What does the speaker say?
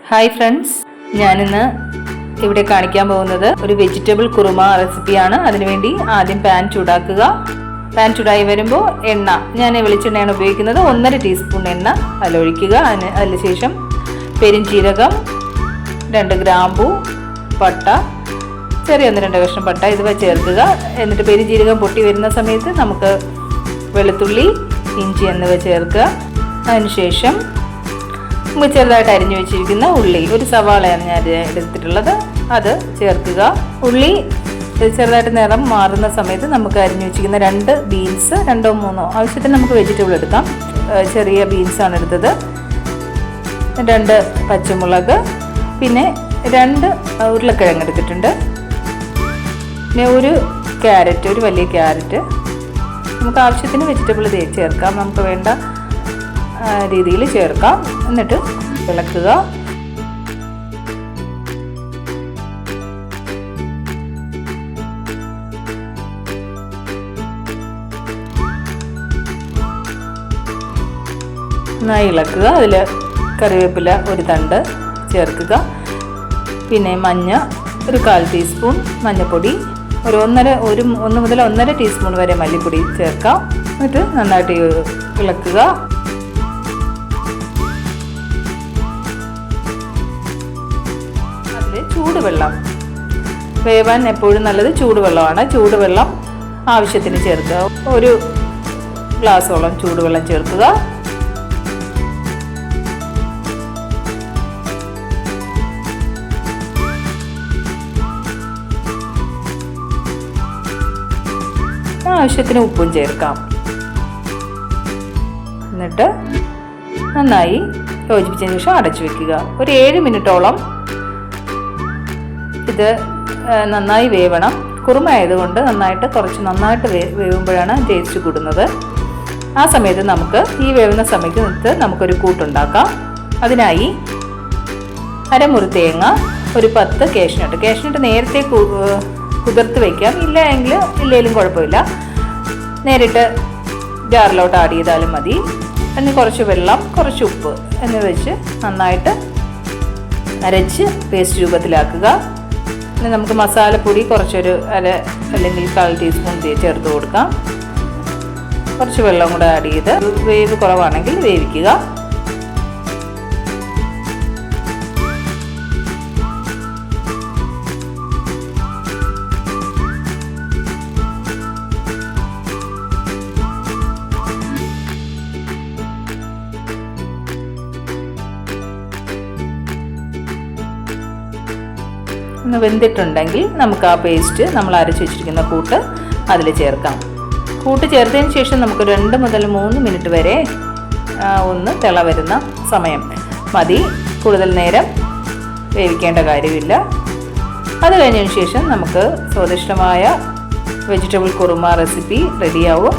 Hi friends, ഞാനിന്ന് ഇവിടെ കാണിക്കാൻ പോകുന്നത് ഒരു വെജിറ്റബിൾ കുറുമ റെസിപ്പിയാണ്. അതിനുവേണ്ടി ആദ്യം പാൻ ചൂടാക്കുക. പാൻ ചൂടായി വരുമ്പോൾ എണ്ണ, ഞാൻ വെളിച്ചെണ്ണയാണ് ഉപയോഗിക്കുന്നത്. 1.5 ടീസ്പൂൺ എണ്ണ അതിലൊഴിക്കുക. അതിനുശേഷം പെരിഞ്ചീരകം, 2 ഗ്രാമ്പൂ, പട്ട, ചെറിയ 1-2 കഷ്ണം പട്ട ഇവ ചേർക്കുക. എന്നിട്ട് പെരിഞ്ചീരകം പൊട്ടി വരുന്ന സമയത്ത് നമുക്ക് വെളുത്തുള്ളി, ഇഞ്ചി എന്നിവ ചേർക്കുക. അതിനുശേഷം നമുക്ക് ചെറുതായിട്ട് അരിഞ്ഞു വെച്ചിരിക്കുന്ന ഉള്ളി, ഒരു സവാളയാണ് ഞാൻ എടുത്തിട്ടുള്ളത്, അത് ചേർക്കുക. ഉള്ളി ചെറുതായിട്ട് നിറം മാറുന്ന സമയത്ത് നമുക്ക് അരിഞ്ഞു വെച്ചിരിക്കുന്ന 2 ബീൻസ്, 2-3 ആവശ്യത്തിന് നമുക്ക് വെജിറ്റബിൾ എടുക്കാം. ചെറിയ ബീൻസാണ് എടുത്തത്. 2 പച്ചമുളക്, പിന്നെ 2 ഉരുളക്കിഴങ്ങ് എടുത്തിട്ടുണ്ട്. പിന്നെ ഒരു ക്യാരറ്റ്, ഒരു വലിയ ക്യാരറ്റ്. നമുക്ക് ആവശ്യത്തിന് വെജിറ്റബിൾ ചേർക്കാം, നമുക്ക് വേണ്ട രീതിയിൽ ചേർക്കാം. എന്നിട്ട് ഇളക്കുക. നന്നായി ഇളക്കുക. അതിൽ കറിവേപ്പില ഒരു തണ്ട് ചേർക്കുക. പിന്നെ മഞ്ഞ, ഒരു 1/4 ടീസ്പൂൺ മഞ്ഞൾപ്പൊടി, 1 മുതൽ 1.5 ടീസ്പൂൺ വരെ മല്ലിപ്പൊടി ചേർക്കാം. എന്നിട്ട് നന്നായിട്ട് ഇളക്കുക. ചൂടുവെള്ളം, വേവാൻ എപ്പോഴും നല്ലത് ചൂടുവെള്ളമാണ്. ചൂടുവെള്ളം ആവശ്യത്തിന് ചേർക്കുക. 1 ഗ്ലാസോളം ചൂടുവെള്ളം ചേർക്കുക. ആവശ്യത്തിന് ഉപ്പും ചേർക്കാം. എന്നിട്ട് നന്നായി യോജിപ്പിച്ചതിന് ശേഷം അടച്ചു വെക്കുക. ഒരു 7 മിനിറ്റോളം ഇത് നന്നായി വേവണം. കുറുമ ആയതുകൊണ്ട് നന്നായിട്ട് വേവുമ്പോഴാണ് ടേസ്റ്റ് കൂടുന്നത്. ആ സമയത്ത് നമുക്ക് ഈ വേവുന്ന സമയത്ത് നമുക്കൊരു കൂട്ടുണ്ടാക്കാം. അതിനായി അരമുറി തേങ്ങ, ഒരു 10 കാഷ്നട്ട് നേരത്തെ കുതിർത്ത് വയ്ക്കാം. ഇല്ലെങ്കിലും കുഴപ്പമില്ല. നേരിട്ട് ജാറിലോട്ട് ആഡ് ചെയ്താലും മതി. പിന്നെ കുറച്ച് വെള്ളം, കുറച്ച് ഉപ്പ് എന്നിവ വെച്ച് നന്നായിട്ട് അരച്ച് പേസ്റ്റ് രൂപത്തിലാക്കുക. പിന്നെ നമുക്ക് മസാലപ്പൊടി കുറച്ചൊരു 1 ടീസ്പൂൺ ചേർത്ത് കൊടുക്കാം. കുറച്ച് വെള്ളം കൂടെ ആഡ് ചെയ്ത് വേവ് കുറവാണെങ്കിൽ വേവിക്കുക. ഒന്ന് വെന്തിട്ടുണ്ടെങ്കിൽ നമുക്ക് ആ പേസ്റ്റ്, നമ്മൾ അരച്ച് വെച്ചിരിക്കുന്ന കൂട്ട് അതിൽ ചേർക്കാം. കൂട്ട് ചേർത്തതിന് ശേഷം നമുക്ക് 2 മുതൽ 3 മിനിറ്റ് വരെ ഒന്ന് തിള വരുന്ന സമയം മതി. കൂടുതൽ നേരം വേവിക്കേണ്ട കാര്യമില്ല. അത് കഴിഞ്ഞതിന് ശേഷം നമുക്ക് സ്വാദിഷ്ടമായ വെജിറ്റബിൾ കുറുമ റെസിപ്പി റെഡിയാവും.